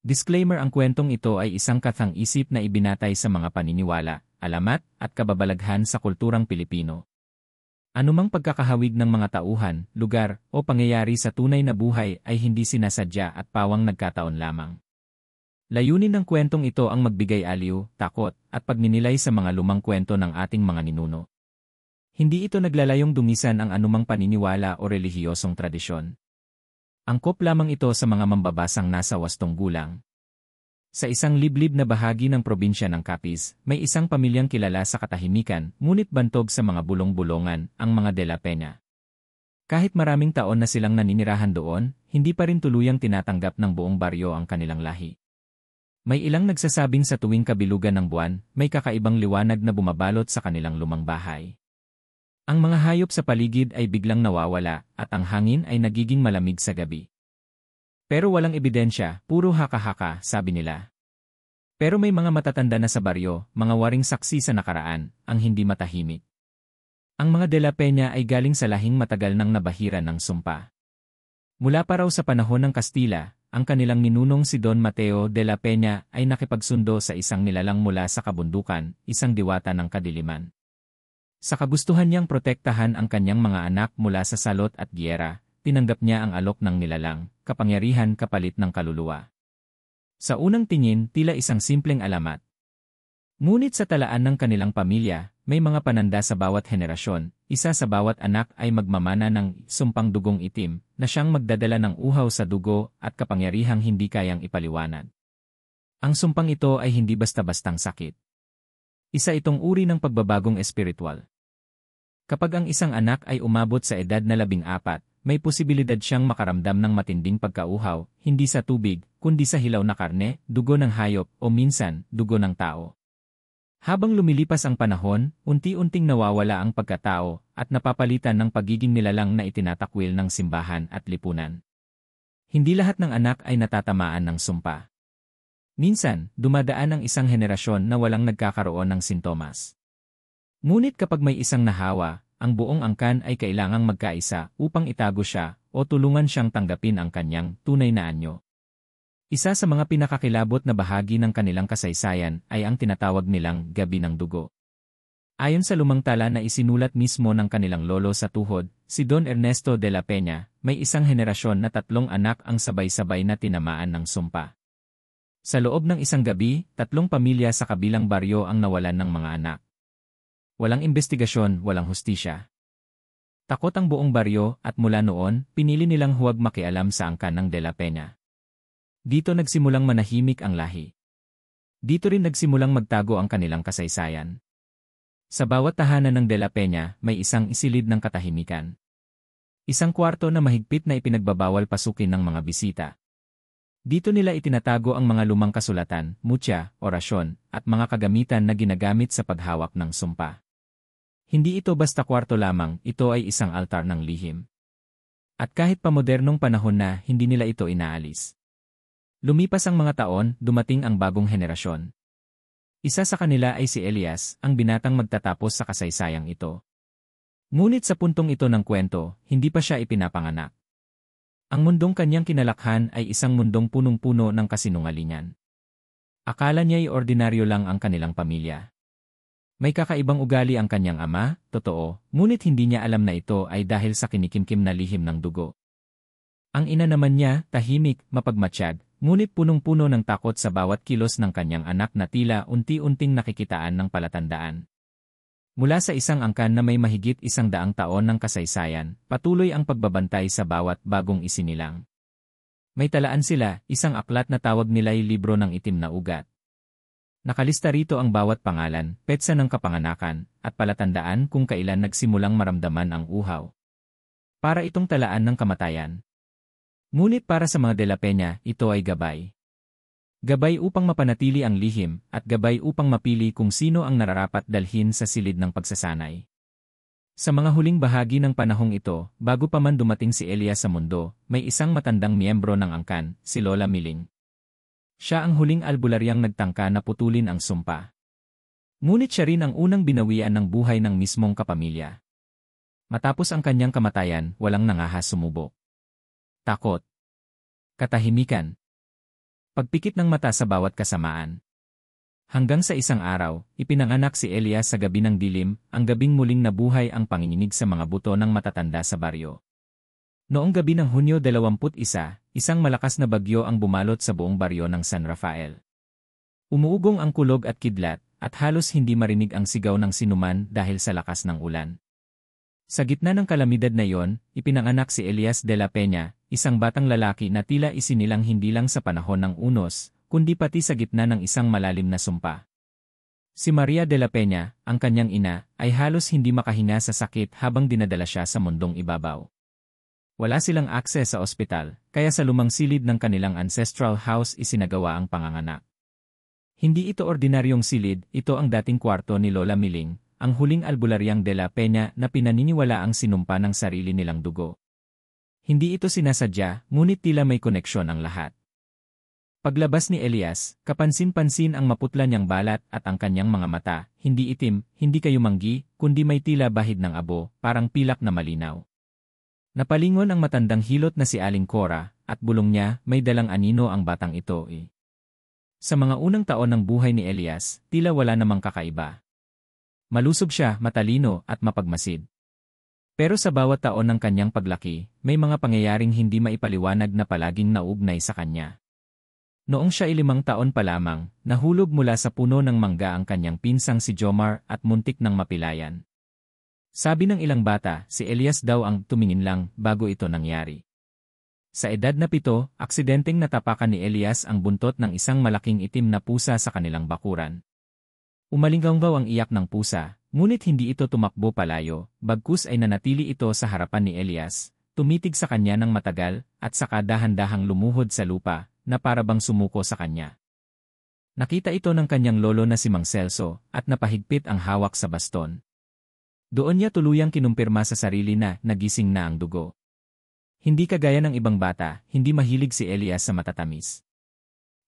Disclaimer: ang kwentong ito ay isang kathang-isip na ibinatay sa mga paniniwala, alamat, at kababalaghan sa kulturang Pilipino. Anumang pagkakahawig ng mga tauhan, lugar, o pangyayari sa tunay na buhay ay hindi sinasadya at pawang nagkataon lamang. Layunin ng kwentong ito ang magbigay aliw, takot, at pagninilay sa mga lumang kwento ng ating mga ninuno. Hindi ito naglalayong dumisan ang anumang paniniwala o relihiyosong tradisyon. Angkop lamang ito sa mga mambabasang nasa 8 gulang. Sa isang liblib na bahagi ng probinsya ng Capiz, may isang pamilyang kilala sa katahimikan, ngunit bantog sa mga bulong-bulongan, ang mga De La Peña. Kahit maraming taon na silang naninirahan doon, hindi pa rin tuluyang tinatanggap ng buong baryo ang kanilang lahi. May ilang nagsasabing sa tuwing kabilugan ng buwan, may kakaibang liwanag na bumabalot sa kanilang lumang bahay. Ang mga hayop sa paligid ay biglang nawawala, at ang hangin ay nagiging malamig sa gabi. Pero walang ebidensya, puro haka-haka, sabi nila. Pero may mga matatanda na sa baryo, mga waring saksi sa nakaraan, ang hindi matahimik. Ang mga De La Peña ay galing sa lahing matagal nang nabahira ng sumpa. Mula pa raw sa panahon ng Kastila, ang kanilang ninunong si Don Mateo de la Peña ay nakipagsundo sa isang nilalang mula sa kabundukan, isang diwata ng kadiliman. Sa kagustuhan niyang protektahan ang kanyang mga anak mula sa salot at giyera, tinanggap niya ang alok ng nilalang, kapangyarihan kapalit ng kaluluwa. Sa unang tingin, tila isang simpleng alamat. Ngunit sa talaan ng kanilang pamilya, may mga pananda sa bawat henerasyon, isa sa bawat anak ay magmamana ng sumpang dugong itim, na siyang magdadala ng uhaw sa dugo at kapangyarihang hindi kayang ipaliwanag. Ang sumpang ito ay hindi basta-bastang sakit. Isa itong uri ng pagbabagong espiritual. Kapag ang isang anak ay umabot sa edad na 14, may posibilidad siyang makaramdam ng matinding pagkauhaw, hindi sa tubig, kundi sa hilaw na karne, dugo ng hayop, o minsan, dugo ng tao. Habang lumilipas ang panahon, unti-unting nawawala ang pagkatao at napapalitan ng pagiging nilalang na itinatakwil ng simbahan at lipunan. Hindi lahat ng anak ay natatamaan ng sumpa. Minsan, dumadaan ang isang henerasyon na walang nagkakaroon ng sintomas. Ngunit kapag may isang nahawa, ang buong angkan ay kailangang magkaisa upang itago siya o tulungan siyang tanggapin ang kanyang tunay na anyo. Isa sa mga pinakakilabot na bahagi ng kanilang kasaysayan ay ang tinatawag nilang Gabi ng Dugo. Ayon sa lumang tala na isinulat mismo ng kanilang lolo sa tuhod, si Don Ernesto de la Peña, may isang henerasyon na 3 anak ang sabay-sabay na tinamaan ng sumpa. Sa loob ng isang gabi, 3 pamilya sa kabilang baryo ang nawalan ng mga anak. Walang investigasyon, walang hustisya. Takot ang buong baryo at mula noon, pinili nilang huwag makialam sa angkan ng De La Peña. Dito nagsimulang manahimik ang lahi. Dito rin nagsimulang magtago ang kanilang kasaysayan. Sa bawat tahanan ng De La Peña, may isang isilid ng katahimikan. Isang kwarto na mahigpit na ipinagbabawal pasukin ng mga bisita. Dito nila itinatago ang mga lumang kasulatan, mutya, orasyon, at mga kagamitan na ginagamit sa paghawak ng sumpa. Hindi ito basta kwarto lamang, ito ay isang altar ng lihim. At kahit pamodernong panahon na, hindi nila ito inaalis. Lumipas ang mga taon, dumating ang bagong henerasyon. Isa sa kanila ay si Elias, ang binatang magtatapos sa kasaysayang ito. Ngunit sa puntong ito ng kwento, hindi pa siya ipinapanganak. Ang mundong kanyang kinalakhan ay isang mundong punong-puno ng kasinungalingan. Akala niya'y ordinaryo lang ang kanilang pamilya. May kakaibang ugali ang kanyang ama, totoo, ngunit hindi niya alam na ito ay dahil sa kinikimkim na lihim ng dugo. Ang ina naman niya, tahimik, mapagmatsyag, ngunit punong-puno ng takot sa bawat kilos ng kanyang anak na tila unti-unting nakikitaan ng palatandaan. Mula sa isang angkan na may mahigit 100 taon ng kasaysayan, patuloy ang pagbabantay sa bawat bagong isinilang. May talaan sila, isang aklat na tawag nila'y Libro ng Itim na Ugat. Nakalista rito ang bawat pangalan, petsa ng kapanganakan, at palatandaan kung kailan nagsimulang maramdaman ang uhaw. Para itong talaan ng kamatayan. Ngunit para sa mga De La Peña, ito ay gabay. Gabay upang mapanatili ang lihim, at gabay upang mapili kung sino ang nararapat dalhin sa silid ng pagsasanay. Sa mga huling bahagi ng panahong ito, bago pa man dumating si Elias sa mundo, may isang matandang miyembro ng angkan, si Lola Miling. Siya ang huling albularyang nagtangka na putulin ang sumpa. Ngunit siya rin ang unang binawian ng buhay ng mismong kapamilya. Matapos ang kanyang kamatayan, walang nangahas sumubok. Takot. Katahimikan. Pagpikit ng mata sa bawat kasamaan. Hanggang sa isang araw, ipinanganak si Elias sa gabi ng dilim, ang gabing muling nabuhay ang panginginig sa mga buto ng matatanda sa baryo. Noong gabi ng Hunyo 21, isang malakas na bagyo ang bumalot sa buong baryo ng San Rafael. Umuugong ang kulog at kidlat, at halos hindi marinig ang sigaw ng sinuman dahil sa lakas ng ulan. Sa gitna ng kalamidad na iyon, ipinanganak si Elias de la Peña, isang batang lalaki na tila isinilang hindi lang sa panahon ng unos, kundi pati sa gitna ng isang malalim na sumpa. Si Maria de la Peña, ang kanyang ina, ay halos hindi makahinga sa sakit habang dinadala siya sa mundong ibabaw. Wala silang akses sa ospital, kaya sa lumang silid ng kanilang ancestral house isinagawa ang panganganak. Hindi ito ordinaryong silid, ito ang dating kwarto ni Lola Miling, ang huling albularyang de la Peña na pinaniniwala ang sinumpa ng sarili nilang dugo. Hindi ito sinasadya, ngunit tila may koneksyon ang lahat. Paglabas ni Elias, kapansin-pansin ang maputla niyang balat at ang kanyang mga mata, hindi itim, hindi kayumanggi, kundi may tila bahid ng abo, parang pilak na malinaw. Napalingon ang matandang hilot na si Aling Cora, at bulong niya, may dalang anino ang batang ito eh. Sa mga unang taon ng buhay ni Elias, tila wala namang kakaiba. Malusog siya, matalino, at mapagmasid. Pero sa bawat taon ng kanyang paglaki, may mga pangyayaring hindi maipaliwanag na palaging naugnay sa kanya. Noong siya 5 taon pa lamang, nahulog mula sa puno ng mangga ang kanyang pinsang si Jomar at muntik ng mapilayan. Sabi ng ilang bata, si Elias daw ang tumingin lang bago ito nangyari. Sa edad na 7, aksidenteng natapakan ni Elias ang buntot ng isang malaking itim na pusa sa kanilang bakuran. Umalinggaw ang iyak ng pusa, ngunit hindi ito tumakbo palayo, bagkus ay nanatili ito sa harapan ni Elias, tumitig sa kanya ng matagal, at saka dahan-dahang lumuhod sa lupa, na parabang sumuko sa kanya. Nakita ito ng kanyang lolo na si Mang Celso, at napahigpit ang hawak sa baston. Doon niya tuluyang kinumpirma sa sarili na nagising na ang dugo. Hindi kagaya ng ibang bata, hindi mahilig si Elias sa matatamis.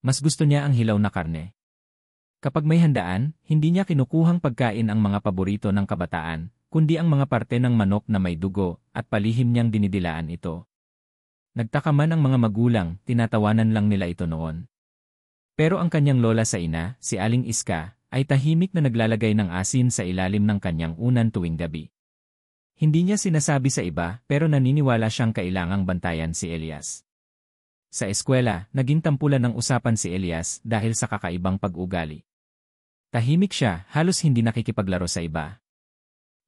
Mas gusto niya ang hilaw na karne. Kapag may handaan, hindi niya kinukuhang pagkain ang mga paborito ng kabataan, kundi ang mga parte ng manok na may dugo, at palihim niyang dinidilaan ito. Nagtaka man ang mga magulang, tinatawanan lang nila ito noon. Pero ang kanyang lola sa ina, si Aling Iska, ay tahimik na naglalagay ng asin sa ilalim ng kanyang unan tuwing gabi. Hindi niya sinasabi sa iba, pero naniniwala siyang kailangang bantayan si Elias. Sa eskwela, naging tampulan ng usapan si Elias dahil sa kakaibang pag-ugali. Tahimik siya, halos hindi nakikipaglaro sa iba.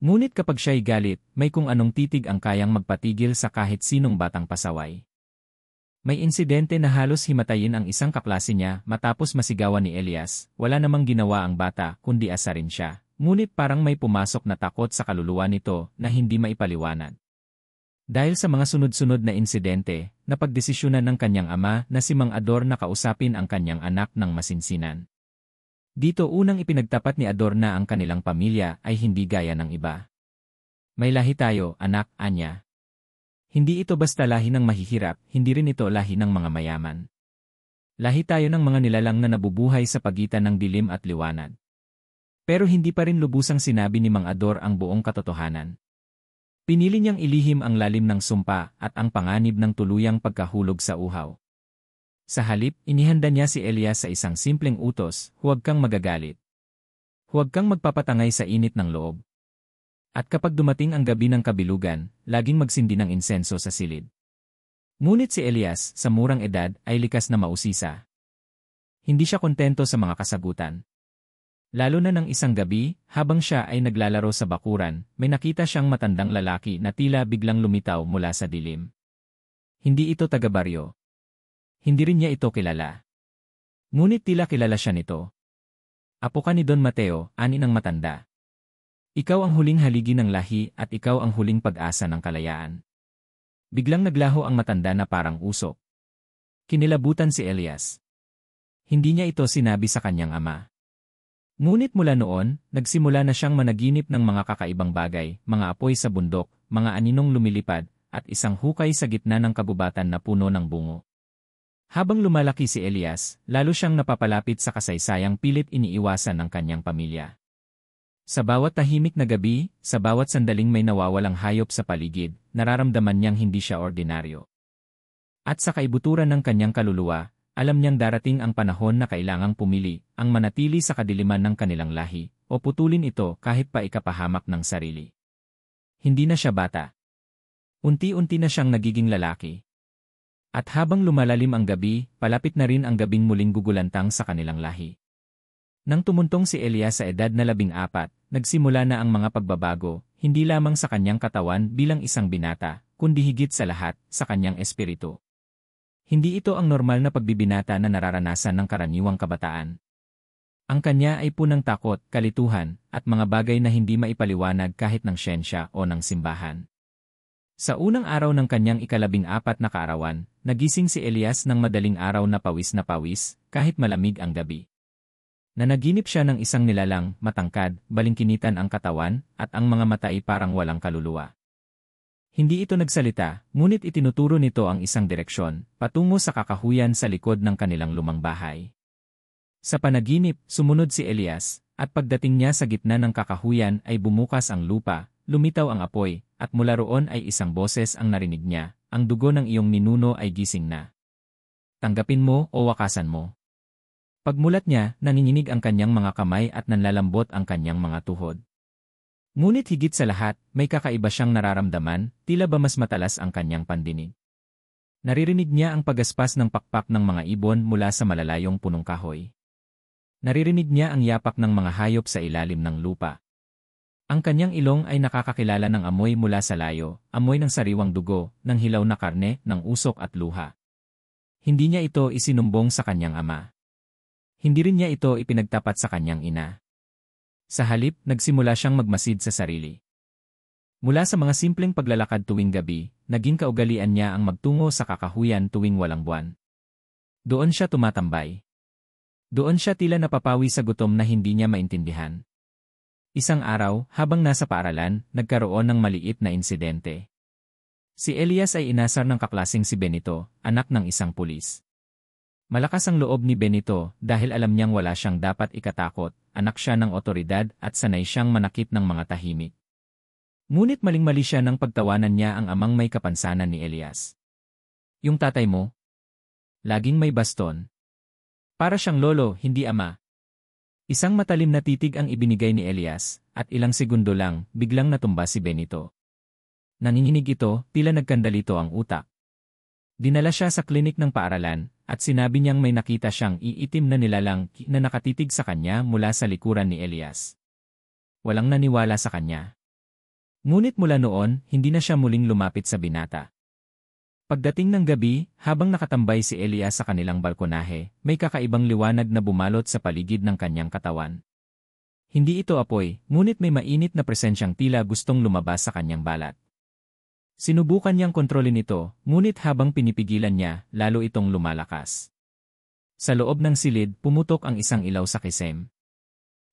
Ngunit kapag siya'y galit, may kung anong titig ang kayang magpatigil sa kahit sinong batang pasaway. May insidente na halos himatayin ang isang kaklase niya matapos masigawan ni Elias, wala namang ginawa ang bata kundi asarin siya, ngunit parang may pumasok na takot sa kaluluwa nito na hindi maipaliwanag. Dahil sa mga sunod-sunod na insidente, napagdesisyonan ng kanyang ama na si Mang Ador na kausapin ang kanyang anak ng masinsinan. Dito unang ipinagtapat ni Ador na ang kanilang pamilya ay hindi gaya ng iba. May lahi tayo, anak, anya. Hindi ito basta lahi ng mahihirap, hindi rin ito lahi ng mga mayaman. Lahi tayo ng mga nilalang na nabubuhay sa pagitan ng dilim at liwanag. Pero hindi pa rin lubusang sinabi ni Mang Ador ang buong katotohanan. Pinili niyang ilihim ang lalim ng sumpa at ang panganib ng tuluyang pagkahulog sa uhaw. Sa halip, inihanda niya si Elias sa isang simpleng utos, huwag kang magagalit. Huwag kang magpapatangay sa init ng loob. At kapag dumating ang gabi ng kabilugan, laging magsindi ng insenso sa silid. Ngunit si Elias, sa murang edad, ay likas na mausisa. Hindi siya kontento sa mga kasagutan. Lalo na ng isang gabi, habang siya ay naglalaro sa bakuran, may nakita siyang matandang lalaki na tila biglang lumitaw mula sa dilim. Hindi ito taga-baryo. Hindi rin niya ito kilala. Ngunit tila kilala siya nito. Apo ka ni Don Mateo, ani ng matanda. Ikaw ang huling haligi ng lahi at ikaw ang huling pag-asa ng kalayaan. Biglang naglaho ang matanda na parang usok. Kinilabutan si Elias. Hindi niya ito sinabi sa kanyang ama. Ngunit mula noon, nagsimula na siyang managinip ng mga kakaibang bagay, mga apoy sa bundok, mga aninong lumilipad, at isang hukay sa gitna ng kabubatan na puno ng bungo. Habang lumalaki si Elias, lalo siyang napapalapit sa kasaysayang pilit iniiwasan ng kanyang pamilya. Sa bawat tahimik na gabi, sa bawat sandaling may nawawalang hayop sa paligid, nararamdaman niyang hindi siya ordinaryo. At sa kaibuturan ng kanyang kaluluwa, Alam niyang darating ang panahon na kailangang pumili, ang manatili sa kadiliman ng kanilang lahi, o putulin ito kahit pa ikapahamak ng sarili. Hindi na siya bata. Unti-unti na siyang nagiging lalaki. At habang lumalalim ang gabi, palapit na rin ang gabing muling gugulantang sa kanilang lahi. Nang tumuntong si Elias sa edad na 14, nagsimula na ang mga pagbabago, hindi lamang sa kanyang katawan bilang isang binata, kundi higit sa lahat, sa kanyang espiritu. Hindi ito ang normal na pagbibinata na nararanasan ng karaniwang kabataan. Ang kanya ay punang takot, kalituhan, at mga bagay na hindi maipaliwanag kahit ng siyensya o ng simbahan. Sa unang araw ng kanyang 14 na kaarawan, nagising si Elias ng madaling araw na pawis, kahit malamig ang gabi. Nanaginip siya ng isang nilalang, matangkad, balingkinitan ang katawan, at ang mga mata ay parang walang kaluluwa. Hindi ito nagsalita, ngunit itinuturo nito ang isang direksyon, patungo sa kakahuyan sa likod ng kanilang lumang bahay. Sa panaginip, sumunod si Elias, at pagdating niya sa gitna ng kakahuyan ay bumukas ang lupa, lumitaw ang apoy, at mula roon ay isang boses ang narinig niya, ang dugo ng iyong ninuno ay gising na. Tanggapin mo o wakasan mo. Pagmulat niya, nanginginig ang kanyang mga kamay at nanlalambot ang kanyang mga tuhod. Ngunit higit sa lahat, may kakaiba siyang nararamdaman, tila ba mas matalas ang kanyang pandinig. Naririnig niya ang pagaspas ng pakpak ng mga ibon mula sa malalayong punong kahoy. Naririnig niya ang yapak ng mga hayop sa ilalim ng lupa. Ang kanyang ilong ay nakakakilala ng amoy mula sa layo, amoy ng sariwang dugo, ng hilaw na karne, ng usok at luha. Hindi niya ito isinumbong sa kanyang ama. Hindi rin niya ito ipinagtapat sa kanyang ina. Sa halip, nagsimula siyang magmasid sa sarili. Mula sa mga simpleng paglalakad tuwing gabi, naging kaugalian niya ang magtungo sa kakahuyan tuwing walang buwan. Doon siya tumatambay. Doon siya tila napapawi sa gutom na hindi niya maintindihan. Isang araw, habang nasa paaralan, nagkaroon ng maliit na insidente. Si Elias ay inasar ng kaklaseng si Benito, anak ng isang pulis. Malakas ang loob ni Benito dahil alam niyang wala siyang dapat ikatakot, anak siya ng otoridad at sanay siyang manakit ng mga tahimik. Ngunit maling-mali siya nang pagtawanan niya ang amang may kapansanan ni Elias. Yung tatay mo? Laging may baston. Para siyang lolo, hindi ama. Isang matalim na titig ang ibinigay ni Elias, at ilang segundo lang, biglang natumba si Benito. Nanginginig ito, tila nagkandalito ang utak. Dinala siya sa klinik ng paaralan, at sinabi niyang may nakita siyang iitim na nilalang na nakatitig sa kanya mula sa likuran ni Elias. Walang naniwala sa kanya. Ngunit mula noon, hindi na siya muling lumapit sa binata. Pagdating ng gabi, habang nakatambay si Elias sa kanilang balkonahe, may kakaibang liwanag na bumalot sa paligid ng kanyang katawan. Hindi ito apoy, ngunit may mainit na presensyang tila gustong lumabas sa kanyang balat. Sinubukan niyang kontrolin ito, ngunit habang pinipigilan niya, lalo itong lumalakas. Sa loob ng silid, pumutok ang isang ilaw sa kisem.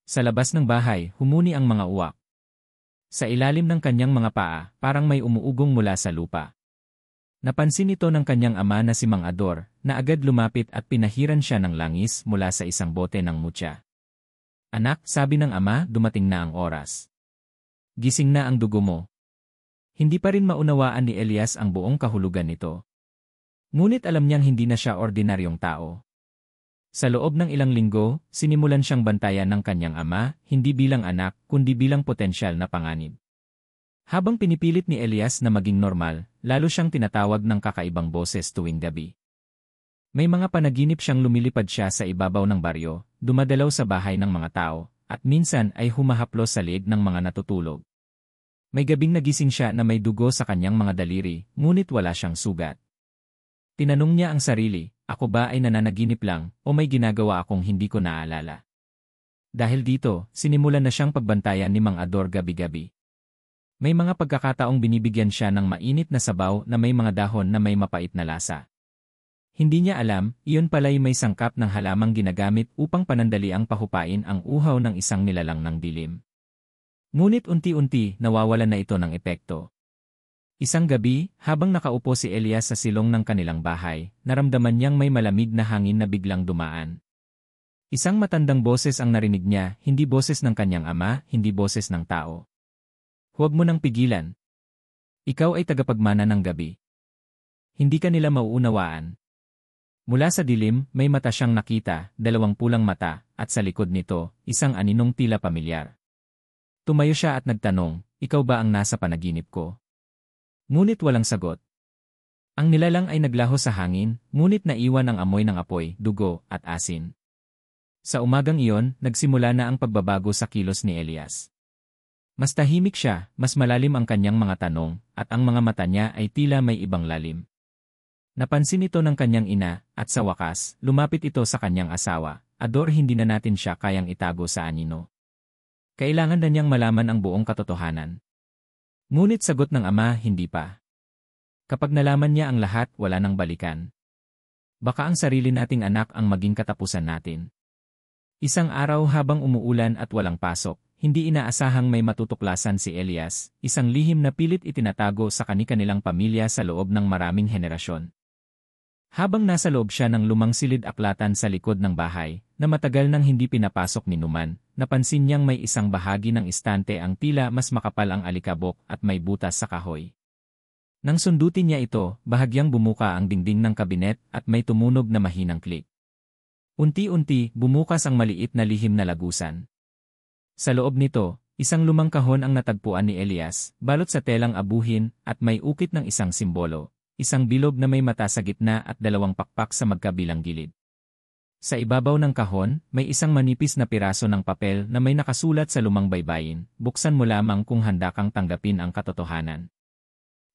Sa labas ng bahay, humuni ang mga uwak. Sa ilalim ng kanyang mga paa, parang may umuugong mula sa lupa. Napansin ito ng kanyang ama na si Mang Ador, na agad lumapit at pinahiran siya ng langis mula sa isang bote ng mutya. Anak, sabi ng ama, dumating na ang oras. Gising na ang dugo mo. Hindi pa rin maunawaan ni Elias ang buong kahulugan nito. Ngunit alam niyang hindi na siya ordinaryong tao. Sa loob ng ilang linggo, sinimulan siyang bantayan ng kanyang ama, hindi bilang anak, kundi bilang potensyal na panganib. Habang pinipilit ni Elias na maging normal, lalo siyang tinatawag ng kakaibang boses tuwing gabi. May mga panaginip siyang lumilipad siya sa ibabaw ng baryo, dumadalaw sa bahay ng mga tao, at minsan ay humahaplos sa liig ng mga natutulog. May gabing nagising siya na may dugo sa kanyang mga daliri, ngunit wala siyang sugat. Tinanong niya ang sarili, ako ba ay nananaginip lang, o may ginagawa akong hindi ko naaalala? Dahil dito, sinimulan na siyang pagbantayan ni Mang Ador gabi-gabi. May mga pagkakataong binibigyan siya ng mainit na sabaw na may mga dahon na may mapait na lasa. Hindi niya alam, iyon pala'y may sangkap ng halamang ginagamit upang panandali ang pahupain ang uhaw ng isang nilalang ng dilim. Ngunit unti-unti, nawawalan na ito ng epekto. Isang gabi, habang nakaupo si Elias sa silong ng kanilang bahay, naramdaman niyang may malamig na hangin na biglang dumaan. Isang matandang boses ang narinig niya, hindi boses ng kanyang ama, hindi boses ng tao. Huwag mo nang pigilan. Ikaw ay tagapagmana ng gabi. Hindi ka nila mauunawaan. Mula sa dilim, may mata siyang nakita, 20 mata, at sa likod nito, isang aninong tila pamilyar. Tumayo siya at nagtanong, "Ikaw ba ang nasa panaginip ko?" Ngunit walang sagot. Ang nilalang ay naglaho sa hangin, ngunit naiwan ang amoy ng apoy, dugo, at asin. Sa umagang iyon, nagsimula na ang pagbabago sa kilos ni Elias. Mas tahimik siya, mas malalim ang kanyang mga tanong, at ang mga mata niya ay tila may ibang lalim. Napansin ito ng kanyang ina, at sa wakas, lumapit ito sa kanyang asawa. "Ador, hindi na natin siya kayang itago sa anino. Kailangan na niyang malaman ang buong katotohanan." Ngunit sagot ng ama, "Hindi pa. Kapag nalaman niya ang lahat, wala nang balikan. Baka ang sarili nating anak ang maging katapusan natin." Isang araw habang umuulan at walang pasok, hindi inaasahang may matutuklasan si Elias, isang lihim na pilit itinatago sa kani-kanilang pamilya sa loob ng maraming henerasyon. Habang nasa loob siya ng lumang silid-aklatan sa likod ng bahay, na matagal nang hindi pinapasok ni Numan, napansin niyang may isang bahagi ng istante ang tila mas makapal ang alikabok at may butas sa kahoy. Nang sundutin niya ito, bahagyang bumuka ang dingding ng kabinet at may tumunog na mahinang klik. Unti-unti, bumukas ang maliit na lihim na lagusan. Sa loob nito, isang lumang kahon ang natagpuan ni Elias, balot sa telang abuhin at may ukit ng isang simbolo. Isang bilog na may mata sa gitna at 2 pakpak sa magkabilang gilid. Sa ibabaw ng kahon, may isang manipis na piraso ng papel na may nakasulat sa lumang baybayin, "Buksan mo lamang kung handa kang tanggapin ang katotohanan."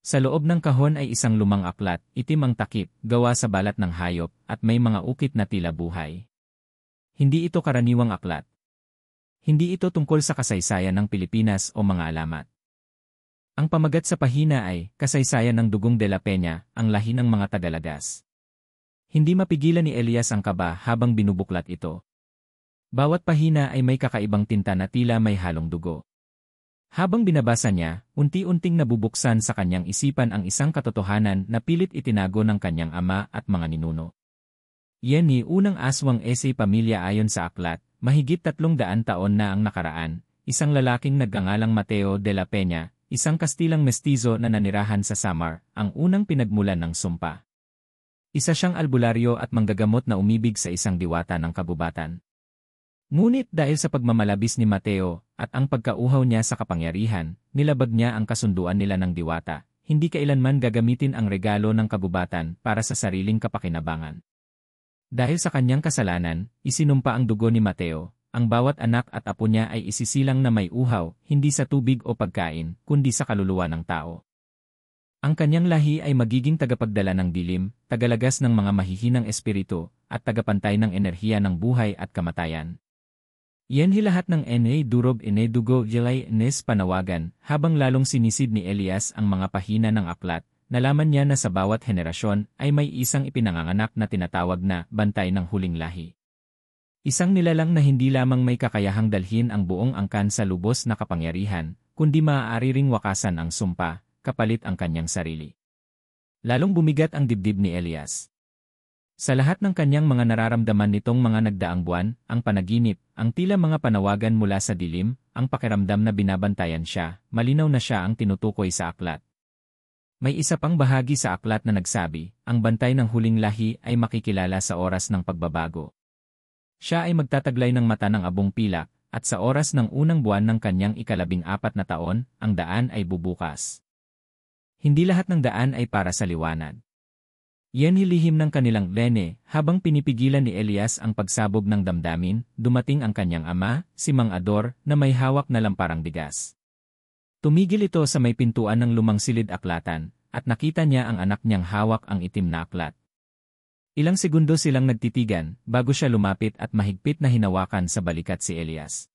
Sa loob ng kahon ay isang lumang aklat, itim ang takip, gawa sa balat ng hayop, at may mga ukit na tila buhay. Hindi ito karaniwang aklat. Hindi ito tungkol sa kasaysayan ng Pilipinas o mga alamat. Ang pamagat sa pahina ay, "Kasaysayan ng Dugong de la Peña, ang lahi ng mga Tagalagas." Hindi mapigilan ni Elias ang kaba habang binubuklat ito. Bawat pahina ay may kakaibang tinta na tila may halong dugo. Habang binabasa niya, unti-unting nabubuksan sa kanyang isipan ang isang katotohanan na pilit itinago ng kanyang ama at mga ninuno. Yan ni unang aswang essay pamilya ayon sa aklat, mahigit 300 taon na ang nakaraan, isang lalaking nagngangalang Mateo de la Peña, isang Kastilang mestizo na nanirahan sa Samar, ang unang pinagmulan ng sumpa. Isa siyang albularyo at manggagamot na umibig sa isang diwata ng kabubatan. Ngunit dahil sa pagmamalabis ni Mateo at ang pagkauhaw niya sa kapangyarihan, nilabag niya ang kasunduan nila ng diwata, hindi kailanman gagamitin ang regalo ng kabubatan para sa sariling kapakinabangan. Dahil sa kanyang kasalanan, isinumpa ang dugo ni Mateo. Ang bawat anak at apo niya ay isisilang na may uhaw, hindi sa tubig o pagkain, kundi sa kaluluwa ng tao. Ang kanyang lahi ay magiging tagapagdala ng dilim, tagalagas ng mga mahihinang espiritu, at tagapantay ng enerhiya ng buhay at kamatayan. Iyan lahat ng durob dugo jilay panawagan, habang lalong sinisid ni Elias ang mga pahina ng aklat, nalaman niya na sa bawat henerasyon ay may isang ipinanganganak na tinatawag na bantay ng huling lahi. Isang nilalang na hindi lamang may kakayahang dalhin ang buong angkan sa lubos na kapangyarihan, kundi maaari ring wakasan ang sumpa, kapalit ang kanyang sarili. Lalong bumigat ang dibdib ni Elias. Sa lahat ng kanyang mga nararamdaman nitong mga nagdaang buwan, ang panaginip, ang tila mga panawagan mula sa dilim, ang pakiramdam na binabantayan siya, malinaw na siya ang tinutukoy sa aklat. May isa pang bahagi sa aklat na nagsabi, ang bantay ng huling lahi ay makikilala sa oras ng pagbabago. Siya ay magtataglay ng mata ng abong pilak, at sa oras ng unang buwan ng kanyang 14 na taon, ang daan ay bubukas. Hindi lahat ng daan ay para sa liwanag. Yan hilihim ng kanilang lene, habang pinipigilan ni Elias ang pagsabog ng damdamin, dumating ang kanyang ama, si Mang Ador, na may hawak na lamparang bigas. Tumigil ito sa may pintuan ng lumang silid-aklatan, at nakita niya ang anak niyang hawak ang itim na aklat. Ilang segundo silang nagtitigan, bago siya lumapit at mahigpit na hinawakan sa balikat si Elias.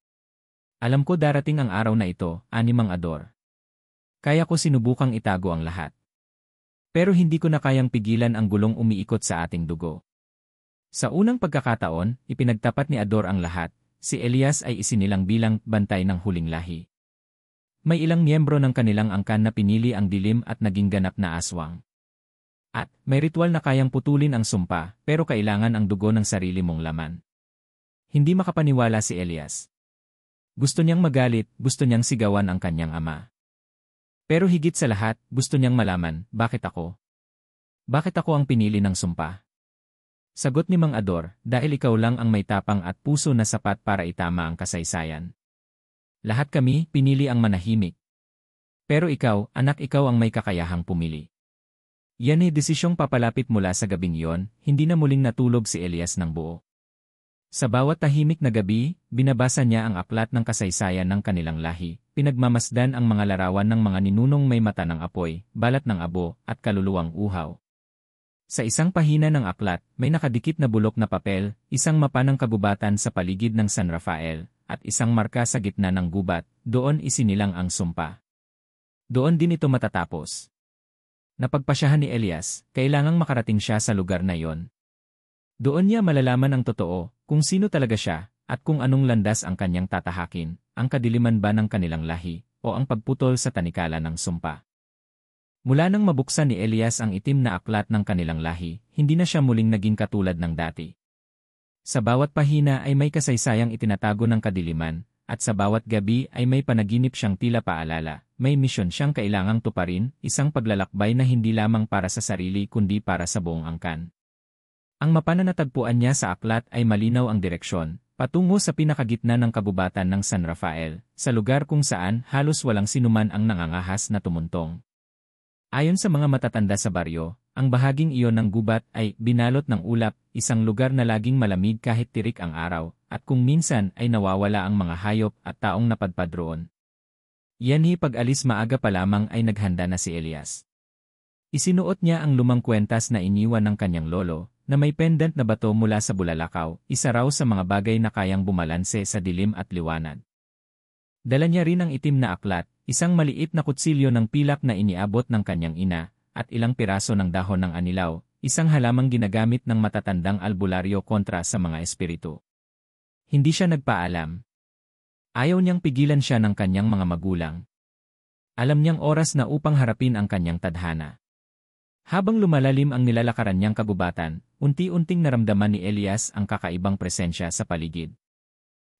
"Alam ko darating ang araw na ito, ani Mang Ador. Kaya ko sinubukang itago ang lahat. Pero hindi ko na kayang pigilan ang gulong umiikot sa ating dugo." Sa unang pagkakataon, ipinagtapat ni Ador ang lahat, si Elias ay isinilang bilang bantay ng huling lahi. May ilang miyembro ng kanilang angkan na pinili ang dilim at naging ganap na aswang. At may ritual na kayang putulin ang sumpa, pero kailangan ang dugo ng sarili mong laman. Hindi makapaniwala si Elias. Gusto niyang magalit, gusto niyang sigawan ang kanyang ama. Pero higit sa lahat, gusto niyang malaman, bakit ako? Bakit ako ang pinili ng sumpa? Sagot ni Mang Ador, dahil ikaw lang ang may tapang at puso na sapat para itama ang kasaysayan. Lahat kami, pinili ang manahimik. Pero ikaw, anak, ikaw ang may kakayahang pumili. Yan ay desisyong papalapit mula sa gabing iyon, hindi na muling natulog si Elias ng buo. Sa bawat tahimik na gabi, binabasa niya ang aklat ng kasaysayan ng kanilang lahi, pinagmamasdan ang mga larawan ng mga ninunong may mata ng apoy, balat ng abo, at kaluluwang uhaw. Sa isang pahina ng aklat, may nakadikit na bulok na papel, isang mapa ng kagubatan sa paligid ng San Rafael, at isang marka sa gitna ng gubat, doon isinilang ang sumpa. Doon din ito matatapos. Napagpasyahan ni Elias, kailangang makarating siya sa lugar na iyon. Doon niya malalaman ang totoo, kung sino talaga siya, at kung anong landas ang kanyang tatahakin, ang kadiliman ba ng kanilang lahi, o ang pagputol sa tanikala ng sumpa. Mula nang mabuksan ni Elias ang itim na aklat ng kanilang lahi, hindi na siya muling naging katulad ng dati. Sa bawat pahina ay may kasaysayang itinatago ng kadiliman, at sa bawat gabi ay may panaginip siyang tila paalala, may misyon siyang kailangang tuparin, isang paglalakbay na hindi lamang para sa sarili kundi para sa buong angkan. Ang mapa na natagpuan niya sa aklat ay malinaw ang direksyon, patungo sa pinakagitna ng kagubatan ng San Rafael, sa lugar kung saan halos walang sinuman ang nangangahas na tumuntong. Ayon sa mga matatanda sa baryo, ang bahaging iyon ng gubat ay binalot ng ulap, isang lugar na laging malamig kahit tirik ang araw, at kung minsan ay nawawala ang mga hayop at taong napadpad roon. Yanhi pag-alis maaga pa lamang ay naghanda na si Elias. Isinuot niya ang lumang kwentas na iniwan ng kanyang lolo, na may pendant na bato mula sa bulalakaw, isa raw sa mga bagay na kayang bumalanse sa dilim at liwanag. Dala niya rin ang itim na aklat, isang maliit na kutsilyo ng pilak na iniabot ng kanyang ina, at ilang piraso ng dahon ng anilaw, isang halamang ginagamit ng matatandang albularyo kontra sa mga espiritu. Hindi siya nagpaalam. Ayaw niyang pigilan siya ng kanyang mga magulang. Alam niyang oras na upang harapin ang kanyang tadhana. Habang lumalalim ang nilalakaran niyang kagubatan, unti-unting naramdaman ni Elias ang kakaibang presensya sa paligid.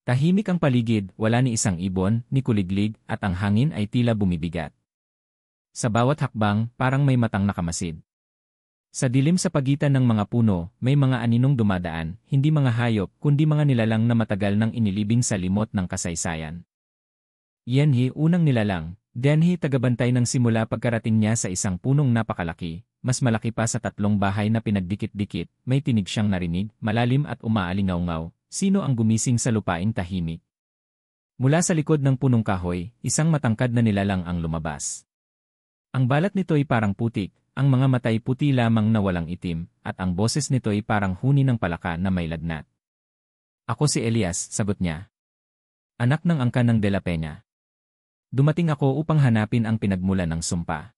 Tahimik ang paligid, wala ni isang ibon, ni kuliglig, at ang hangin ay tila bumibigat. Sa bawat hakbang, parang may matang nakamasid. Sa dilim sa pagitan ng mga puno, may mga aninong dumadaan, hindi mga hayop, kundi mga nilalang na matagal nang inilibing sa limot ng kasaysayan. Yanhi, unang nilalang, Denhi tagabantay ng simula pagkarating niya sa isang punong napakalaki, mas malaki pa sa 3 bahay na pinagdikit-dikit, may tinig siyang narinig, malalim at umaalingaw-ngaw. Sino ang gumising sa lupaing tahimik? Mula sa likod ng punong kahoy, isang matangkad na nilalang ang lumabas. Ang balat nito ay parang putik, ang mga matay puti lamang na walang itim, at ang boses nito ay parang huni ng palaka na may lagnat. Ako si Elias, sagot niya. Anak ng angkan ng De La Peña. Dumating ako upang hanapin ang pinagmulan ng sumpa.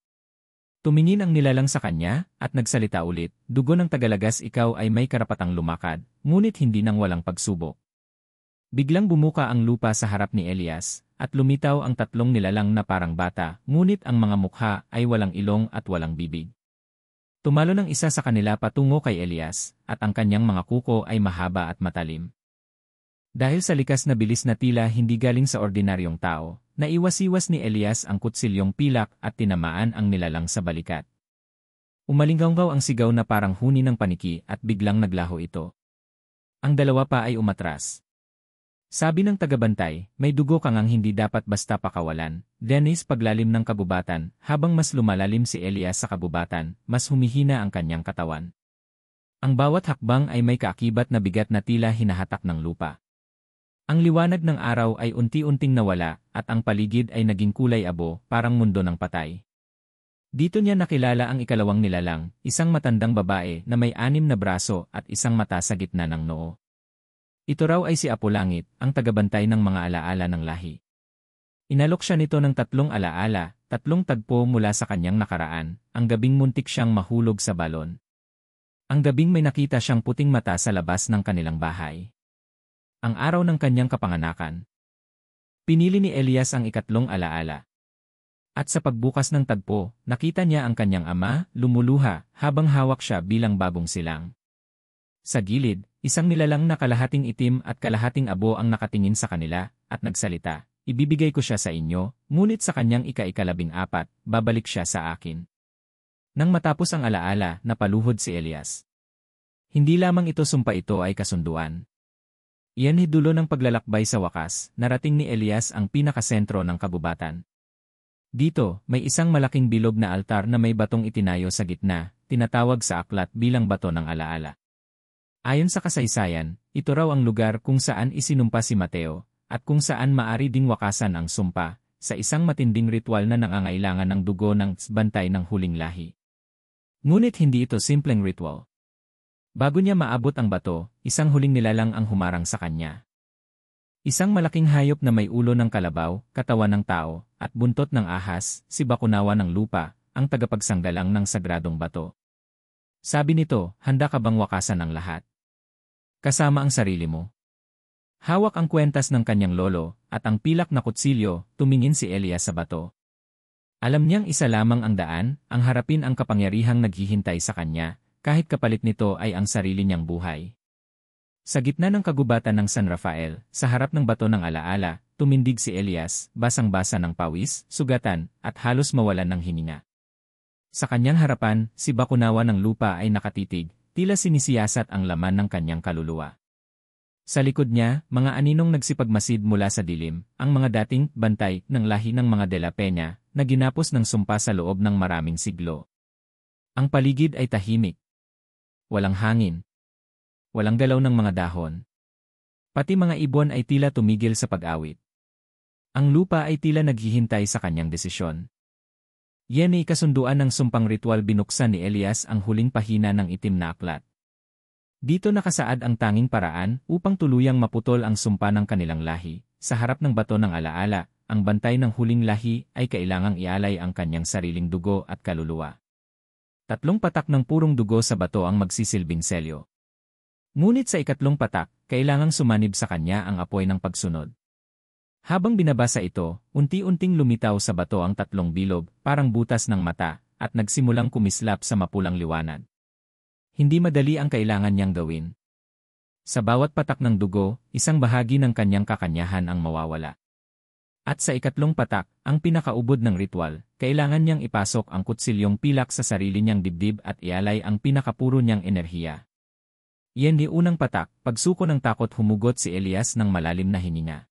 Tumingin ang nilalang sa kanya, at nagsalita ulit, dugo ng tagalagas ikaw ay may karapatang lumakad, ngunit hindi nang walang pagsubok. Biglang bumuka ang lupa sa harap ni Elias, at lumitaw ang 3 nilalang na parang bata, ngunit ang mga mukha ay walang ilong at walang bibig. Tumalo ng isa sa kanila patungo kay Elias, at ang kanyang mga kuko ay mahaba at matalim. Dahil sa likas na bilis na tila hindi galing sa ordinaryong tao, naiwas-iwas ni Elias ang kutsilyong pilak at tinamaan ang nilalang sa balikat. Umalinggaw ang sigaw na parang huni ng paniki at biglang naglaho ito. Ang dalawa pa ay umatras. Sabi ng tagabantay, may dugo kang ang hindi dapat basta pakawalan. Dennis paglalim ng kabubatan, habang mas lumalalim si Elias sa kabubatan, mas humihina ang kanyang katawan. Ang bawat hakbang ay may kaakibat na bigat na tila hinahatak ng lupa. Ang liwanag ng araw ay unti-unting nawala at ang paligid ay naging kulay abo, parang mundo ng patay. Dito niya nakilala ang ikalawang nilalang, isang matandang babae na may 6 na braso at isang mata sa gitna ng noo. Ito raw ay si Apo-Langit, ang tagabantay ng mga alaala ng lahi. Inalok siya nito ng 3 alaala, 3 tagpo mula sa kanyang nakaraan, ang gabing muntik siyang mahulog sa balon. Ang gabing may nakita siyang puting mata sa labas ng kanilang bahay. Ang araw ng kanyang kapanganakan. Pinili ni Elias ang 4 alaala. At sa pagbukas ng tagpo, nakita niya ang kanyang ama, lumuluha, habang hawak siya bilang bagong silang. Sa gilid, isang nilalang na kalahating itim at kalahating abo ang nakatingin sa kanila, at nagsalita, ibibigay ko siya sa inyo, ngunit sa kanyang ika-14, babalik siya sa akin. Nang matapos ang alaala, napaluhod si Elias. Hindi lamang ito sumpa, ito ay kasunduan. Iyan dulo ng paglalakbay sa wakas, narating ni Elias ang pinakasentro ng kagubatan. Dito, may isang malaking bilog na altar na may batong itinayo sa gitna, tinatawag sa aklat bilang bato ng alaala. Ayon sa kasaysayan, ito raw ang lugar kung saan isinumpa si Mateo, at kung saan maari ding wakasan ang sumpa, sa isang matinding ritual na nangangailangan ng dugo ng bantay ng huling lahi. Ngunit hindi ito simpleng ritual. Bago niya maabot ang bato, isang huling nilalang ang humarang sa kanya. Isang malaking hayop na may ulo ng kalabaw, katawan ng tao, at buntot ng ahas, si Bakunawa ng lupa, ang tagapagsanggalang ng sagradong bato. Sabi nito, handa ka bang wakasan ang lahat? Kasama ang sarili mo. Hawak ang kwentas ng kanyang lolo, at ang pilak na kutsilyo, tumingin si Elias sa bato. Alam niyang isa lamang ang daan, ang harapin ang kapangyarihang naghihintay sa kanya, kahit kapalit nito ay ang sarili niyang buhay. Sa gitna ng kagubatan ng San Rafael, sa harap ng bato ng alaala, tumindig si Elias, basang-basa ng pawis, sugatan, at halos mawalan ng hininga. Sa kanyang harapan, si Bakunawa ng lupa ay nakatitig, tila sinisiyasat ang laman ng kanyang kaluluwa. Sa likod niya, mga aninong nagsipagmasid mula sa dilim, ang mga dating bantay ng lahi ng mga De La Peña, na ginapos ng sumpa sa loob ng maraming siglo. Ang paligid ay tahimik. Walang hangin. Walang galaw ng mga dahon. Pati mga ibon ay tila tumigil sa pag-awit. Ang lupa ay tila naghihintay sa kanyang desisyon. Yan ay kasunduan ng sumpang ritual, binuksan ni Elias ang huling pahina ng itim na aklat. Dito nakasaad ang tanging paraan upang tuluyang maputol ang sumpa ng kanilang lahi. Sa harap ng bato ng alaala, ang bantay ng huling lahi ay kailangang ialay ang kanyang sariling dugo at kaluluwa. 3 patak ng purong dugo sa bato ang magsisilbing selyo. Ngunit sa 3 patak, kailangang sumanib sa kanya ang apoy ng pagsunod. Habang binabasa ito, unti-unting lumitaw sa bato ang 3 bilog, parang butas ng mata, at nagsimulang kumislap sa mapulang liwanag. Hindi madali ang kailangan niyang gawin. Sa bawat patak ng dugo, isang bahagi ng kanyang kakanyahan ang mawawala. At sa 4 patak, ang pinakaubod ng ritual, kailangan niyang ipasok ang kutsilyong pilak sa sarili niyang dibdib at ialay ang pinakapuro niyang enerhiya. Iyan di unang patak, pagsuko ng takot, humugot si Elias ng malalim na hininga.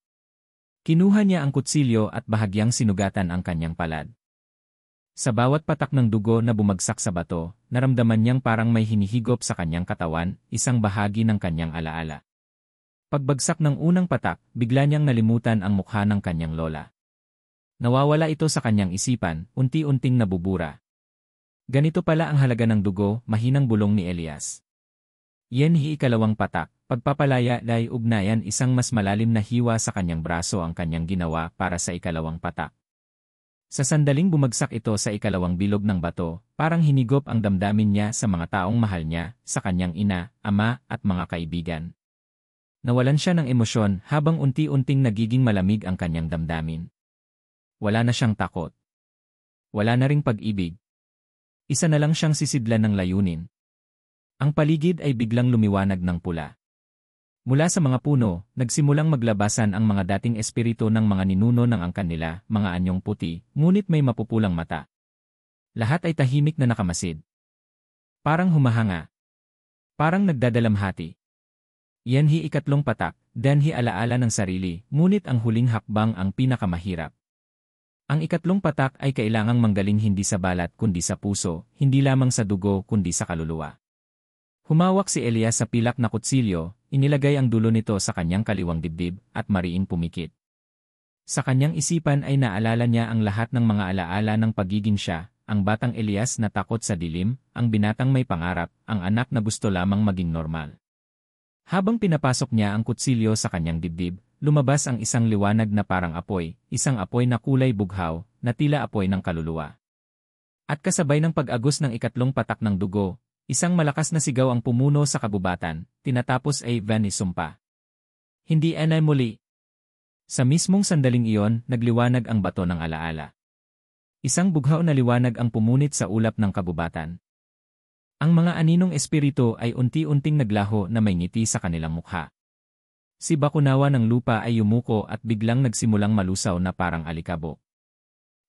Kinuha niya ang kutsilyo at bahagyang sinugatan ang kanyang palad. Sa bawat patak ng dugo na bumagsak sa bato, naramdaman niyang parang may hinihigop sa kanyang katawan, isang bahagi ng kanyang alaala. Pagbagsak ng unang patak, bigla niyang nalimutan ang mukha ng kanyang lola. Nawawala ito sa kanyang isipan, unti-unting nabubura. Ganito pala ang halaga ng dugo, mahinang bulong ni Elias. Yan hi 2 patak, pagpapalaya dahil ugnayan, isang mas malalim na hiwa sa kanyang braso ang kanyang ginawa para sa 2 patak. Sa sandaling bumagsak ito sa 2 bilog ng bato, parang hinigop ang damdamin niya sa mga taong mahal niya, sa kanyang ina, ama, at mga kaibigan. Nawalan siya ng emosyon habang unti-unting nagiging malamig ang kanyang damdamin. Wala na siyang takot. Wala na ring pag-ibig. Isa na lang siyang sisidlan ng layunin. Ang paligid ay biglang lumiwanag ng pula. Mula sa mga puno, nagsimulang maglabasan ang mga dating espiritu ng mga ninuno ng angkan nila, mga anyong puti, ngunit may mapupulang mata. Lahat ay tahimik na nakamasid. Parang humahanga. Parang nagdadalamhati. Yan hi 3 patak, dan hi alaala ng sarili, ngunit ang huling hakbang ang pinakamahirap. Ang 3 patak ay kailangang manggaling hindi sa balat kundi sa puso, hindi lamang sa dugo kundi sa kaluluwa. Humawak si Elias sa pilak na kutsilyo, inilagay ang dulo nito sa kanyang kaliwang dibdib, at mariin pumikit. Sa kanyang isipan ay naalala niya ang lahat ng mga alaala ng pagiging siya, ang batang Elias na takot sa dilim, ang binatang may pangarap, ang anak na gusto lamang maging normal. Habang pinapasok niya ang kutsilyo sa kanyang dibdib, lumabas ang isang liwanag na parang apoy, isang apoy na kulay bughaw, na tila apoy ng kaluluwa. At kasabay ng pag-agos ng 3 patak ng dugo, isang malakas na sigaw ang pumuno sa kabubatan, tinatapos ay Vanisumpa. Hindi anay muli. Sa mismong sandaling iyon, nagliwanag ang bato ng alaala. Isang bughaw na liwanag ang pumunit sa ulap ng kabubatan. Ang mga aninong espiritu ay unti-unting naglaho na may ngiti sa kanilang mukha. Si Bakunawa ng lupa ay yumuko at biglang nagsimulang malusaw na parang alikabok.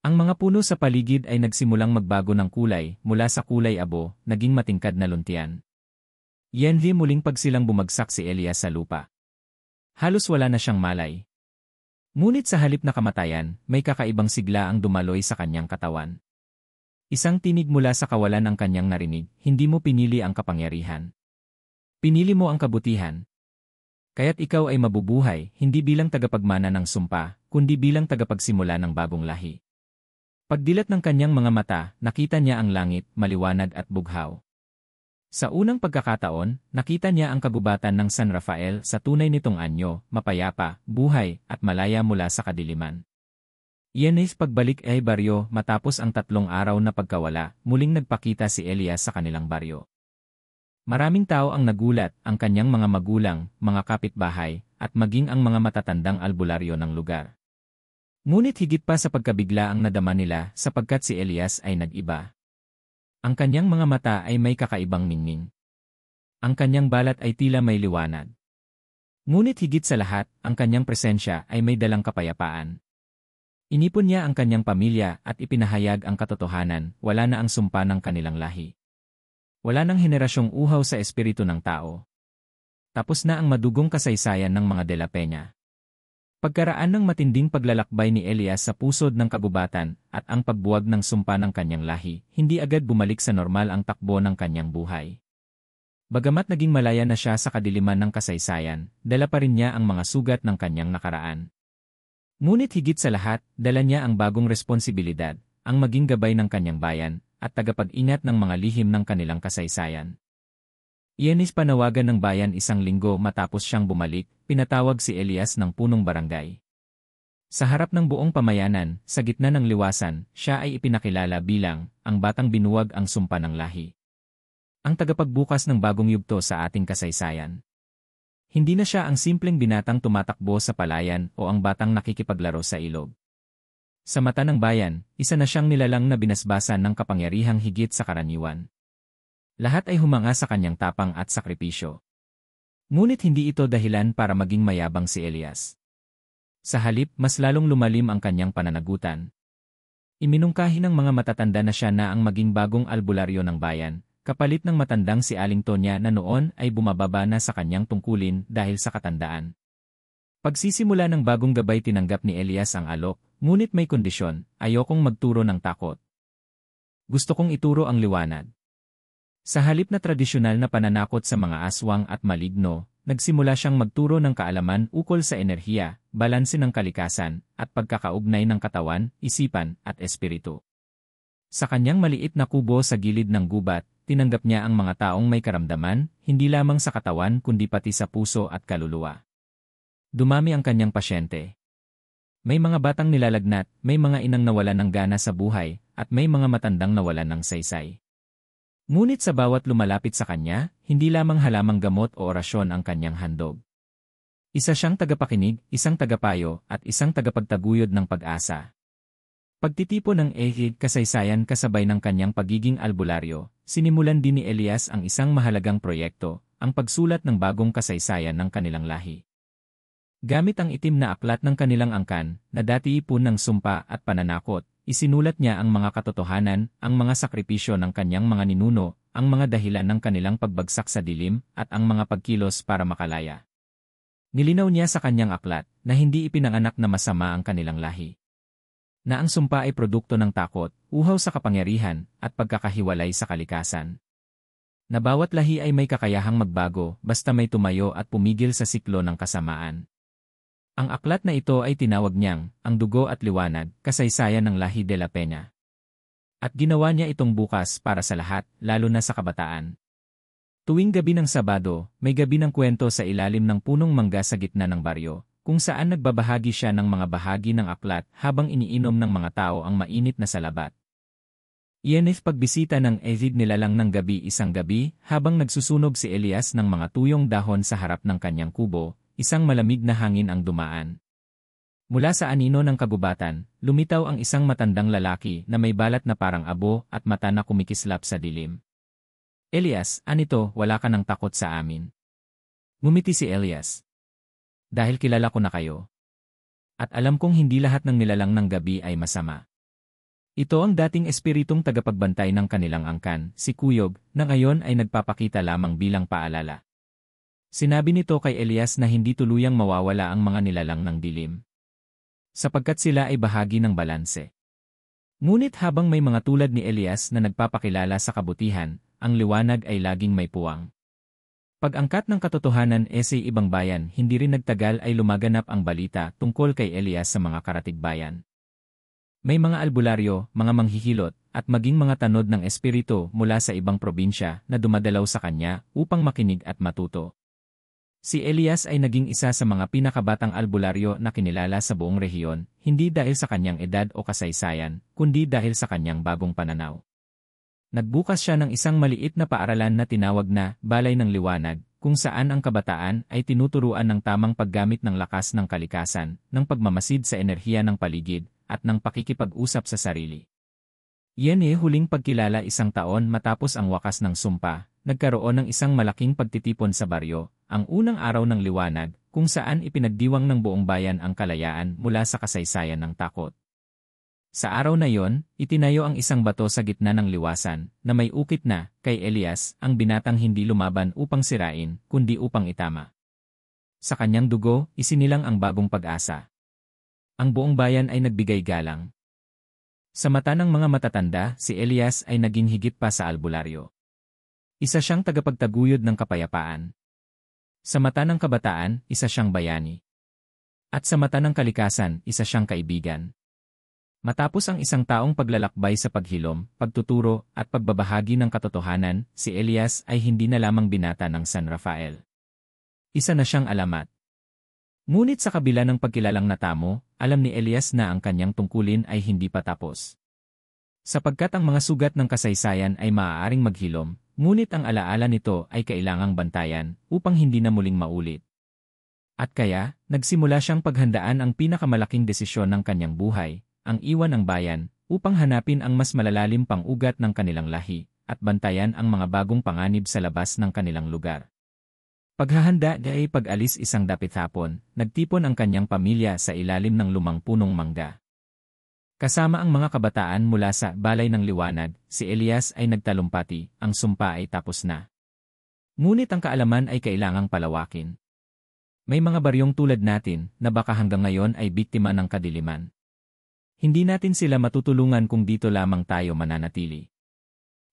Ang mga puno sa paligid ay nagsimulang magbago ng kulay, mula sa kulay abo, naging matingkad na luntian. Yenli muling pagsilang bumagsak si Elias sa lupa. Halos wala na siyang malay. Ngunit sa halip na kamatayan, may kakaibang sigla ang dumaloy sa kanyang katawan. Isang tinig mula sa kawalan ang kanyang narinig, hindi mo pinili ang kapangyarihan. Pinili mo ang kabutihan. Kaya't ikaw ay mabubuhay, hindi bilang tagapagmana ng sumpa, kundi bilang tagapagsimula ng bagong lahi. Pagdilat ng kanyang mga mata, nakita niya ang langit, maliwanag at bughaw. Sa unang pagkakataon, nakita niya ang kagubatan ng San Rafael sa tunay nitong anyo, mapayapa, buhay, at malaya mula sa kadiliman. Iyanis pagbalik ay baryo matapos ang 3 araw na pagkawala, muling nagpakita si Elias sa kanilang baryo. Maraming tao ang nagulat, ang kanyang mga magulang, mga kapitbahay, at maging ang mga matatandang albularyo ng lugar. Ngunit higit pa sa pagkabigla ang nadama nila sapagkat si Elias ay nag-iba. Ang kanyang mga mata ay may kakaibang ningning. Ang kanyang balat ay tila may liwanag. Ngunit higit sa lahat, ang kanyang presensya ay may dalang kapayapaan. Inipon niya ang kanyang pamilya at ipinahayag ang katotohanan, wala na ang sumpa ng kanilang lahi. Wala nang henerasyong uhaw sa espiritu ng tao. Tapos na ang madugong kasaysayan ng mga De La Peña. Pagkaraan ng matinding paglalakbay ni Elias sa pusod ng kagubatan at ang pagbuwag ng sumpa ng kanyang lahi, hindi agad bumalik sa normal ang takbo ng kanyang buhay. Bagamat naging malaya na siya sa kadiliman ng kasaysayan, dala pa rin niya ang mga sugat ng kanyang nakaraan. Ngunit higit sa lahat, dala niya ang bagong responsibilidad, ang maging gabay ng kanyang bayan, at tagapag-ingat ng mga lihim ng kanilang kasaysayan. Iyanis panawagan ng bayan 1 linggo matapos siyang bumalik, pinatawag si Elias ng punong barangay. Sa harap ng buong pamayanan, sa gitna ng liwasan, siya ay ipinakilala bilang ang batang binuwag ang sumpa ng lahi. Ang tagapagbukas ng bagong yugto sa ating kasaysayan. Hindi na siya ang simpleng binatang tumatakbo sa palayan o ang batang nakikipaglaro sa ilog. Sa mata ng bayan, isa na siyang nilalang na binasbasan ng kapangyarihang higit sa karaniwan. Lahat ay humanga sa kanyang tapang at sakripisyo. Ngunit hindi ito dahilan para maging mayabang si Elias. Sa halip, mas lalong lumalim ang kanyang pananagutan. Iminungkahi ng mga matatanda na siya na ang maging bagong albularyo ng bayan, kapalit ng matandang si Aling Tonya na noon ay bumababa na sa kanyang tungkulin dahil sa katandaan. Pagsisimula ng bagong gabay tinanggap ni Elias ang alok, ngunit may kondisyon, ayokong magturo ng takot. Gusto kong ituro ang liwanag. Sa halip na tradisyonal na pananakot sa mga aswang at maligno, nagsimula siyang magturo ng kaalaman ukol sa enerhiya, balanse ng kalikasan, at pagkakaugnay ng katawan, isipan, at espiritu. Sa kanyang maliit na kubo sa gilid ng gubat, tinanggap niya ang mga taong may karamdaman, hindi lamang sa katawan kundi pati sa puso at kaluluwa. Dumami ang kanyang pasyente. May mga batang nilalagnat, may mga inang nawalan ng gana sa buhay, at may mga matandang nawalan ng saysay. Ngunit sa bawat lumalapit sa kanya, hindi lamang halamang gamot o orasyon ang kanyang handog. Isa siyang tagapakinig, isang tagapayo, at isang tagapagtaguyod ng pag-asa. Pagtitipo ng kasaysayan kasabay ng kanyang pagiging albularyo, sinimulan din ni Elias ang isang mahalagang proyekto, ang pagsulat ng bagong kasaysayan ng kanilang lahi. Gamit ang itim na aklat ng kanilang angkan, na dati ipon ng sumpa at pananakot, isinulat niya ang mga katotohanan, ang mga sakripisyo ng kanyang mga ninuno, ang mga dahilan ng kanilang pagbagsak sa dilim, at ang mga pagkilos para makalaya. Nilinaw niya sa kanyang aklat, na hindi ipinanganak na masama ang kanilang lahi. Na ang sumpa ay produkto ng takot, uhaw sa kapangyarihan, at pagkakahiwalay sa kalikasan. Na bawat lahi ay may kakayahang magbago, basta may tumayo at pumigil sa siklo ng kasamaan. Ang aklat na ito ay tinawag niyang, ang dugo at liwanag, kasaysayan ng lahi de la Peña. At ginawa niya itong bukas para sa lahat, lalo na sa kabataan. Tuwing gabi ng Sabado, may gabi ng kwento sa ilalim ng punong mangga sa gitna ng baryo, kung saan nagbabahagi siya ng mga bahagi ng aklat habang iniinom ng mga tao ang mainit na salabat. Iyanif pagbisita ng Evid nilalang ng gabi isang gabi, habang nagsusunog si Elias ng mga tuyong dahon sa harap ng kanyang kubo, isang malamig na hangin ang dumaan. Mula sa anino ng kagubatan, lumitaw ang isang matandang lalaki na may balat na parang abo at mata na kumikislap sa dilim. Elias, anito, wala ka ng takot sa amin? Ngumiti si Elias. Dahil kilala ko na kayo. At alam kong hindi lahat ng nilalang ng gabi ay masama. Ito ang dating espiritong tagapagbantay ng kanilang angkan, si Kuyog, na ngayon ay nagpapakita lamang bilang paalala. Sinabi nito kay Elias na hindi tuluyang mawawala ang mga nilalang ng dilim, sapagkat sila ay bahagi ng balanse. Ngunit habang may mga tulad ni Elias na nagpapakilala sa kabutihan, ang liwanag ay laging may puwang. Pag-angkat ng katotohanan sa ibang bayan, hindi rin nagtagal ay lumaganap ang balita tungkol kay Elias sa mga karatigbayan. May mga albularyo, mga manghihilot, at maging mga tanod ng espiritu mula sa ibang probinsya na dumadalaw sa kanya upang makinig at matuto. Si Elias ay naging isa sa mga pinakabatang albularyo na kinilala sa buong rehiyon, hindi dahil sa kanyang edad o kasaysayan, kundi dahil sa kanyang bagong pananaw. Nagbukas siya ng isang maliit na paaralan na tinawag na Balay ng Liwanag, kung saan ang kabataan ay tinuturuan ng tamang paggamit ng lakas ng kalikasan, ng pagmamasid sa enerhiya ng paligid, at ng pakikipag-usap sa sarili. Iyan huling pagkilala isang taon matapos ang wakas ng sumpa, nagkaroon ng isang malaking pagtitipon sa baryo, ang unang araw ng liwanag, kung saan ipinagdiwang ng buong bayan ang kalayaan mula sa kasaysayan ng takot. Sa araw na yon, itinayo ang isang bato sa gitna ng liwasan, na may ukit na, kay Elias, ang binatang hindi lumaban upang sirain, kundi upang itama. Sa kanyang dugo, isinilang ang bagong pag-asa. Ang buong bayan ay nagbigay galang. Sa mata ng mga matatanda, si Elias ay naging higit pa sa albularyo. Isa siyang tagapagtaguyod ng kapayapaan. Sa mata ng kabataan, isa siyang bayani. At sa mata ng kalikasan, isa siyang kaibigan. Matapos ang isang taong paglalakbay sa paghilom, pagtuturo, at pagbabahagi ng katotohanan, si Elias ay hindi na lamang binata ng San Rafael. Isa na siyang alamat. Ngunit sa kabila ng pagkilalang natamo, alam ni Elias na ang kanyang tungkulin ay hindi pa tapos. Sapagkat ang mga sugat ng kasaysayan ay maaaring maghilom, ngunit ang alaala nito ay kailangang bantayan upang hindi na muling maulit. At kaya, nagsimula siyang paghandaan ang pinakamalaking desisyon ng kanyang buhay, ang iwan ng bayan, upang hanapin ang mas malalalim pang ugat ng kanilang lahi, at bantayan ang mga bagong panganib sa labas ng kanilang lugar. Paghahanda ay pag-alis isang dapit hapon, nagtipon ang kanyang pamilya sa ilalim ng lumang punong mangga. Kasama ang mga kabataan mula sa Balay ng Liwanag, si Elias ay nagtalumpati, ang sumpa ay tapos na. Ngunit ang kaalaman ay kailangang palawakin. May mga baryong tulad natin na baka hanggang ngayon ay biktima ng kadiliman. Hindi natin sila matutulungan kung dito lamang tayo mananatili.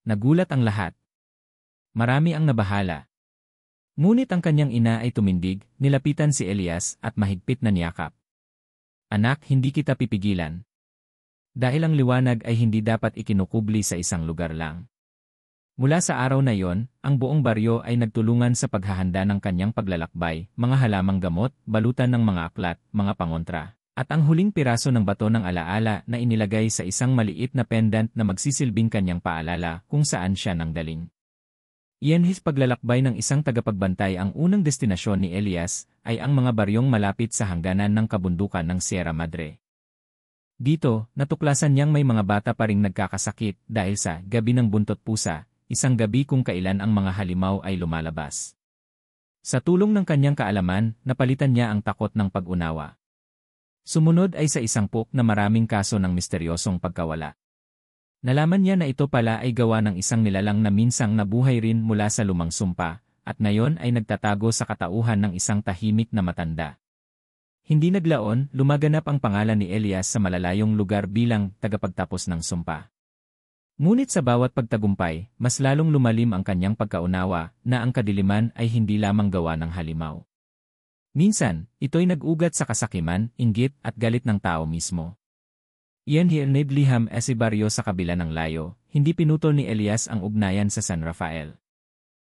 Nagulat ang lahat. Marami ang nabahala. Ngunit ang kanyang ina ay tumindig, nilapitan si Elias at mahigpit na niyakap. Anak, hindi kita pipigilan. Dahil ang liwanag ay hindi dapat ikinukubli sa isang lugar lang. Mula sa araw na yon, ang buong baryo ay nagtulungan sa paghahanda ng kanyang paglalakbay, mga halamang gamot, balutan ng mga aklat, mga pangontra, at ang huling piraso ng bato ng alaala na inilagay sa isang maliit na pendant na magsisilbing kanyang paalala kung saan siya nanggaling. Iyan paglalakbay ng isang tagapagbantay. Ang unang destinasyon ni Elias ay ang mga baryong malapit sa hangganan ng kabundukan ng Sierra Madre. Dito, natuklasan niyang may mga bata pa ring nagkakasakit dahil sa gabi ng buntot pusa, isang gabi kung kailan ang mga halimaw ay lumalabas. Sa tulong ng kanyang kaalaman, napalitan niya ang takot ng pag-unawa. Sumunod ay sa isang puk na maraming kaso ng misteryosong pagkawala. Nalaman niya na ito pala ay gawa ng isang nilalang na minsang nabuhay rin mula sa lumang sumpa, at ngayon ay nagtatago sa katauhan ng isang tahimik na matanda. Hindi naglaon, lumaganap ang pangalan ni Elias sa malalayong lugar bilang tagapagtapos ng sumpa. Ngunit sa bawat pagtagumpay, mas lalong lumalim ang kanyang pagkaunawa na ang kadiliman ay hindi lamang gawa ng halimaw. Minsan, ito'y nag-ugat sa kasakiman, inggit at galit ng tao mismo. Iyan liham si baryo sa kabila ng layo, hindi pinutol ni Elias ang ugnayan sa San Rafael.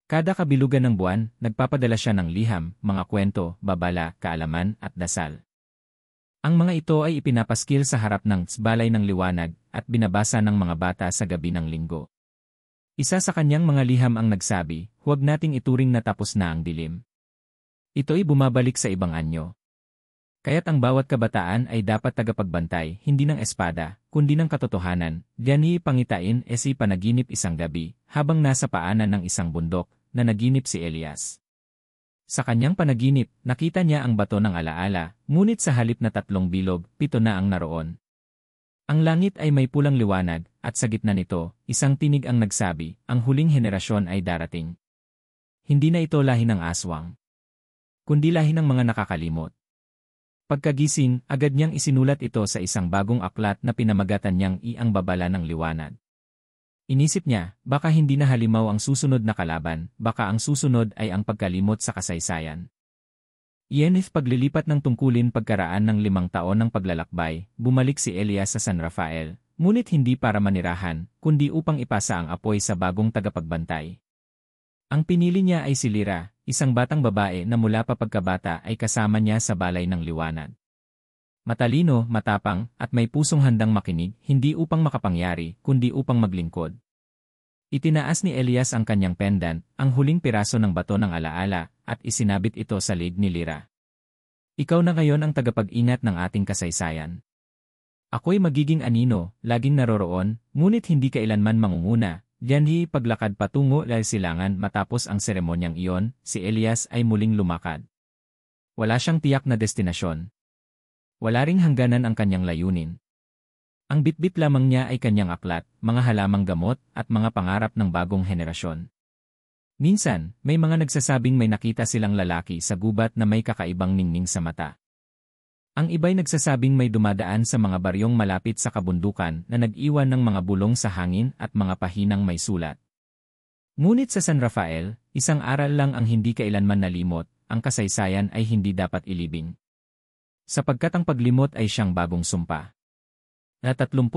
Kada kabilugan ng buwan, nagpapadala siya ng liham, mga kwento, babala, kaalaman, at dasal. Ang mga ito ay ipinapaskil sa harap ng Balay ng Liwanag at binabasa ng mga bata sa gabi ng linggo. Isa sa kanyang mga liham ang nagsabi, huwag nating ituring na tapos na ang dilim. Ito'y bumabalik sa ibang anyo. Kaya't ang bawat kabataan ay dapat tagapagbantay, hindi ng espada, kundi ng katotohanan. Diyan pangitain si panaginip isang gabi, habang nasa paanan ng isang bundok, na naginip si Elias. Sa kanyang panaginip, nakita niya ang bato ng alaala, ngunit sa halip na 3 bilog, 7 na ang naroon. Ang langit ay may pulang liwanag, at sa gitna nito, isang tinig ang nagsabi, ang huling henerasyon ay darating. Hindi na ito lahi ng aswang, kundi lahi ng mga nakakalimot. Pagkagising, agad niyang isinulat ito sa isang bagong aklat na pinamagatan niyang Ang Babala ng Liwanag. Inisip niya, baka hindi na halimaw ang susunod na kalaban, baka ang susunod ay ang pagkalimot sa kasaysayan. Yenith paglilipat ng tungkulin pagkaraan ng 5 taon ng paglalakbay, bumalik si Elias sa San Rafael, ngunit hindi para manirahan, kundi upang ipasa ang apoy sa bagong tagapagbantay. Ang pinili niya ay si Lyra, isang batang babae na mula pa pagkabata ay kasama niya sa balay ng liwanag. Matalino, matapang, at may pusong handang makinig, hindi upang makapangyari, kundi upang maglingkod. Itinaas ni Elias ang kanyang pendant, ang huling piraso ng bato ng alaala, at isinabit ito sa lig ni Lyra. Ikaw na ngayon ang tagapag-ingat ng ating kasaysayan. Ako'y magiging anino, laging naroroon, ngunit hindi kailanman mangunguna. Diyanhi paglakad patungo dahil silangan matapos ang seremonyang iyon, si Elias ay muling lumakad. Wala siyang tiyak na destinasyon. Wala ring hangganan ang kanyang layunin. Ang bitbit lamang niya ay kanyang aklat, mga halamang gamot, at mga pangarap ng bagong henerasyon. Minsan, may mga nagsasabing may nakita silang lalaki sa gubat na may kakaibang ningning sa mata. Ang iba'y nagsasabing may dumadaan sa mga baryong malapit sa kabundukan na nag-iwan ng mga bulong sa hangin at mga pahinang may sulat. Ngunit sa San Rafael, isang aral lang ang hindi kailanman nalimot, ang kasaysayan ay hindi dapat ilibing. Sapagkat ang paglimot ay siyang bagong sumpa. Na 32